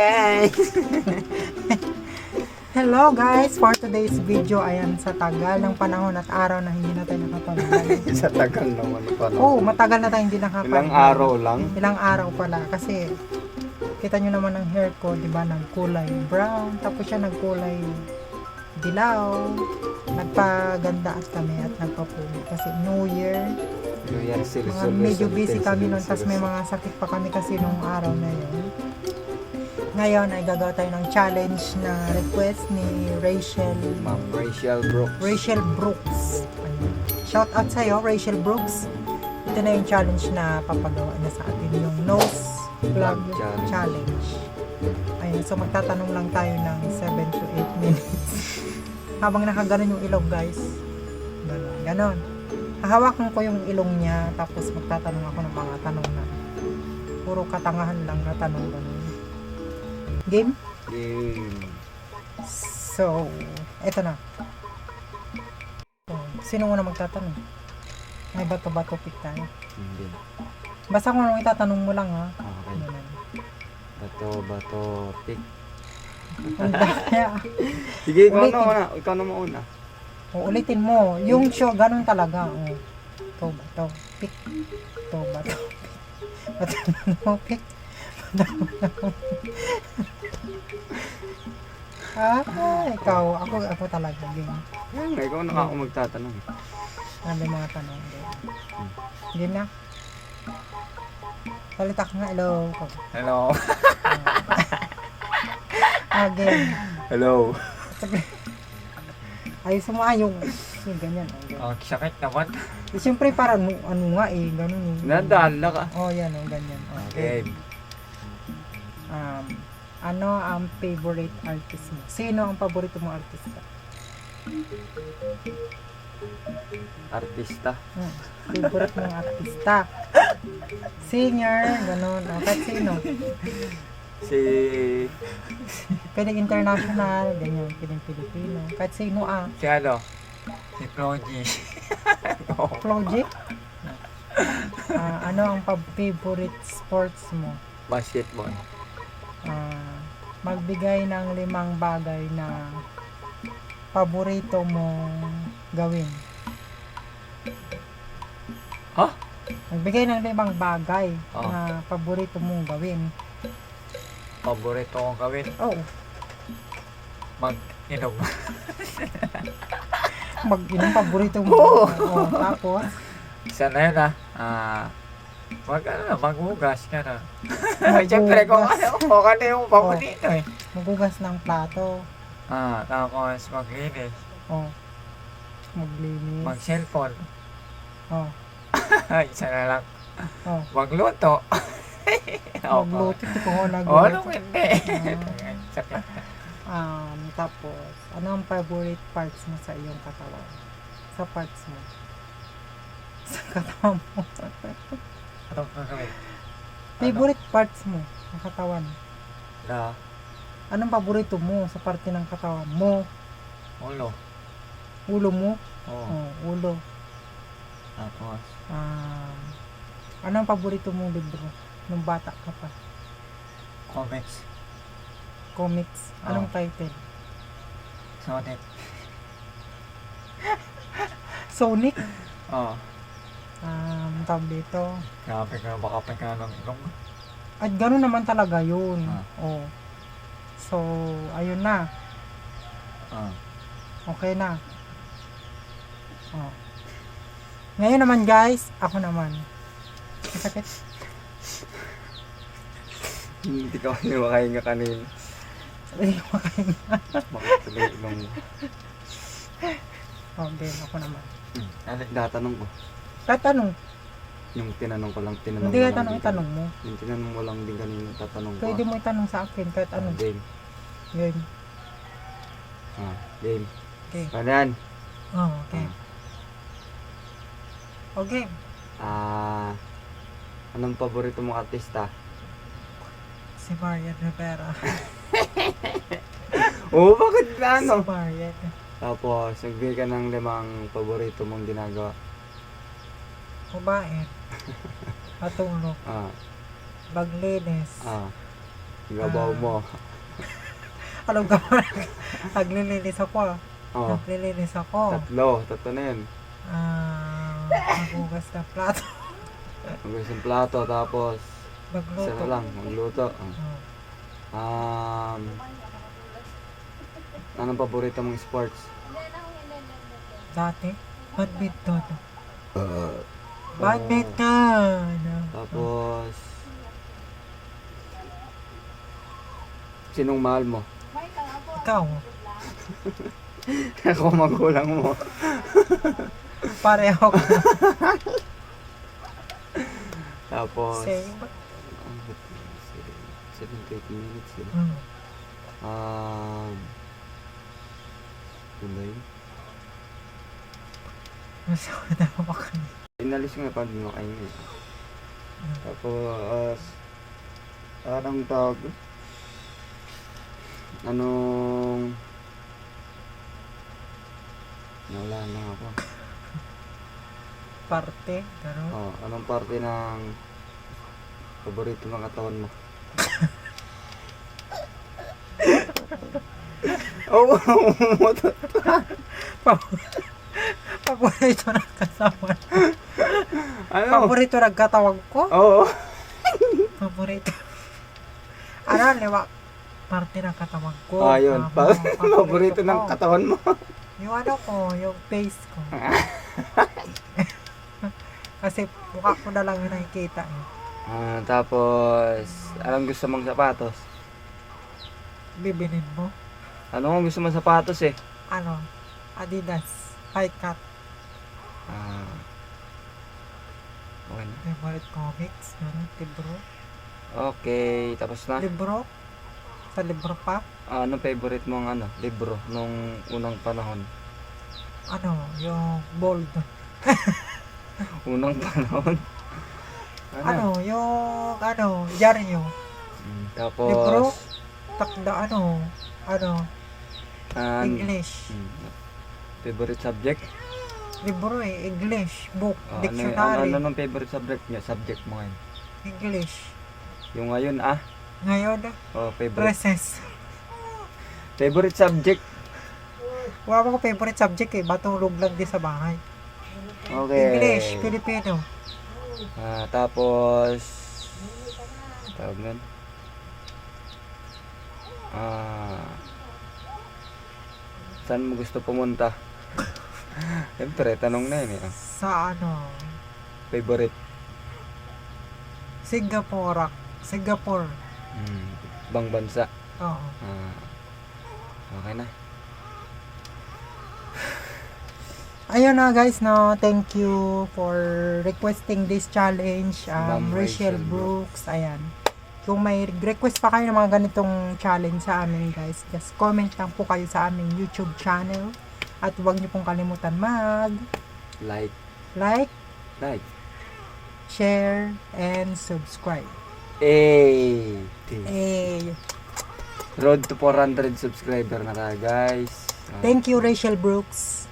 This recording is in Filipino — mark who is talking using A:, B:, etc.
A: Guys!
B: Hello guys! For today's video, ayan sa tagal ng panahon at araw na hindi na tayo nakapag-vlog.
A: Sa tagal naman pa.
B: Oo, matagal na tayo hindi nakapag-vlog.
A: Ilang araw lang.
B: Ilang araw pala kasi kita nyo naman ang hair ko, di ba, nagkulay brown, tapos siya nagkulay dilaw. Nagpaganda at kami at nagpapuli kasi New Year.
A: New Year
B: Mga medyo busy kami nun, tapos may mga sakit pa kami kasi nung araw na yun. Ngayon ay gagawa tayo ng challenge na request ni Rachel.
A: Ma'am Rachel Brooks.
B: Rachel Brooks. Ayun. Shout out sa'yo, Rachel Brooks. Ito na yung challenge na papagawa na sa atin, yung nose plug challenge. Ayun, so magtatanong lang tayo ng 7 to 8 minutes. Habang nakaganon yung ilong, guys. Ganon. Hahawakan ko yung ilong niya, tapos magtatanong ako ng mga tanong na puro katangahan lang na tanong ganon. Game?
A: Game.
B: So, eto na. So, sino muna magtatanong? May bato-bato pick tayo.
A: Hindi.
B: Basta kung anong itatanong mo lang, ha?
A: Okay.
B: Ganun.
A: Bato, pick.
B: Ang daya.
A: Sige, ikaw
B: Ulitin.
A: na muna. Ikaw na muna.
B: O, ulitin mo. Yung show, ganun talaga. O, to bato pick. To bato pick. Bato pick. Ikaw. Ako talaga. Game.
A: Yan nga, ikaw na ako magtatanong.
B: Ano yung mga tanong? Game na. Salita ka nga. Hello.
A: Hello.
B: Game.
A: Hello.
B: Ayos mo yung ganyan.
A: Oh, sakit naman.
B: Siyempre para ano nga ganun eh.
A: Nadala ka.
B: Yan ganyan.
A: Okay.
B: Ano ang favorite artist mo? Sino ang paborito mong artista?
A: Artista.
B: Favorite mong artista. Singer, ganun. Kahit sino.
A: Si...
B: Pwedeng international, ganyan. Pwedeng Pilipino. Kahit sino
A: Si ano? Si Floji.
B: Floji? Ano ang favorite sports mo?
A: Basketball.
B: Magbigay ng 5 bagay na paborito mong gawin.
A: Ha?
B: Magbigay ng 5 bagay na paborito mong gawin.
A: Paborito kong gawin?
B: Oo.
A: Mag-inom.
B: Mag-inom paborito mo. Tapos?
A: Isa na yun maghugas ka na. Siyempre kung ano yung paborito eh.
B: Maghugas ng plato.
A: Tapos maglinis.
B: Maglinis.
A: Mag-cellphone. Isa na lang. Magluto.
B: Magluto. Ito ko
A: Anong hindi?
B: Tapos, ano ang favorite parts mo sa iyong katawan? Sa parts mo. Sa katawan mo.
A: Anong gagawin?
B: Favorite parts mo sa katawan.
A: Na?
B: Anong paborito mo sa parte ng katawan mo?
A: Ulo.
B: Ulo mo?
A: Oo.
B: Ulo.
A: Tapos?
B: Anong paborito mong libro nung bata ka pa?
A: Comics.
B: Comics. Anong title?
A: Sonic.
B: Sonic?
A: Oo.
B: Tawag dito.
A: Grabe ka, baka pa ka ng ilong.
B: At gano'n naman talaga yun. So, ayun na. Okay na. Ngayon naman guys, ako naman. Masakit?
A: Hindi ka makahinga kanina.
B: Ay, makain.
A: Bakit tuloy ilong mo?
B: Okay, ako naman.
A: Ano, tatanong ko.
B: Tatanong.
A: Yung tinanong ko lang,
B: Hindi ka tanong, itanong mo.
A: Yung tinanong mo lang din kanina, tatanong ko.
B: Pwede mo itanong sa akin kahit ano.
A: Game.
B: Game.
A: Game.
B: Okay.
A: Kanan.
B: Okay. Okay.
A: Anong paborito mong artista?
B: Si Marian Rivera.
A: Bakit na
B: Si Marian.
A: Tapos, nagbigay ka ng 5 paborito mong ginagawa.
B: Kumain. Matulog. Maglinis.
A: Gabaw mo.
B: Alam ka ba? Naglilinis ako.
A: Oh,
B: Naglilinis ako.
A: tatlo na yan.
B: Maghugas ng plato.
A: Maghugas ng plato, tapos isa
B: Magluto.
A: na lang, magluto.
B: Oh.
A: Anong paborito mong sports?
B: Dati, badminton. Badminton!
A: Tapos, sinong mahal mo?
B: Ikaw,
A: Ako magulang mo.
B: pareho ka.
A: Tapos,
B: Same.
A: 7 to 8 minutes yun.
B: Hmm.
A: Yun ba yun?
B: Masakit na makain.
A: Inalis ko na pa din makain eh. Tapos, anong tawag? Anong... Nawala lang ako.
B: Parte, gano'n.
A: Oh, anong parte ng paborito ng katawan mo? Oo,
B: Paborito ng kasama.
A: ano?
B: Paborito ng katawag ko?
A: Oo.
B: Paborito. Ano, liwa? Parte ng katawag ko.
A: Ayun, paborito ng
B: ko.
A: katawan mo.
B: Yung ano ko, yung face ko. Kasi mukha ko na lang yung nakikita eh.
A: Tapos, anong gusto mong sapatos?
B: Bibinin mo?
A: Ano ang gusto mong sapatos eh?
B: Ano? Adidas. High cut.
A: Okay na.
B: Favorite comics. Ano? Libro.
A: Okay, tapos na.
B: Libro? Sa libro pa?
A: Anong favorite mong libro nung unang panahon?
B: Ano? Yung bold.
A: Unang panahon?
B: Ano? Yung ano? Diaryo.
A: Tapos,
B: Libro? Takda ano? Ano? English.
A: Favorite subject?
B: Libro eh. English. Book.
A: Ano
B: Dictionary.
A: nung favorite subject niya? Subject mo ngayon?
B: English.
A: Yung ngayon
B: Ngayon,
A: favorite.
B: recess.
A: Favorite subject?
B: Wala ko favorite subject eh. Matulog lang din sa bahay.
A: Okay.
B: English, Filipino.
A: Tapos, tawag nun? Saan mo gusto pumunta? Siyempre, tanong na yun eh.
B: Sa ano?
A: Favorite?
B: Singapore.
A: Bang bansa?
B: Oo.
A: Okay na.
B: Ayun na guys, no. Thank you for requesting this challenge.
A: Ma'am
B: Rachel
A: Rachel
B: Brooks. Ayan. Kung may request pa kayo ng mga ganitong challenge sa amin guys, just comment lang po kayo sa aming YouTube channel. At huwag niyo pong kalimutan
A: Like,
B: share, and subscribe.
A: eh,
B: Eh,
A: road to 400 subscriber na tayo guys.
B: thank you Rachel Brooks.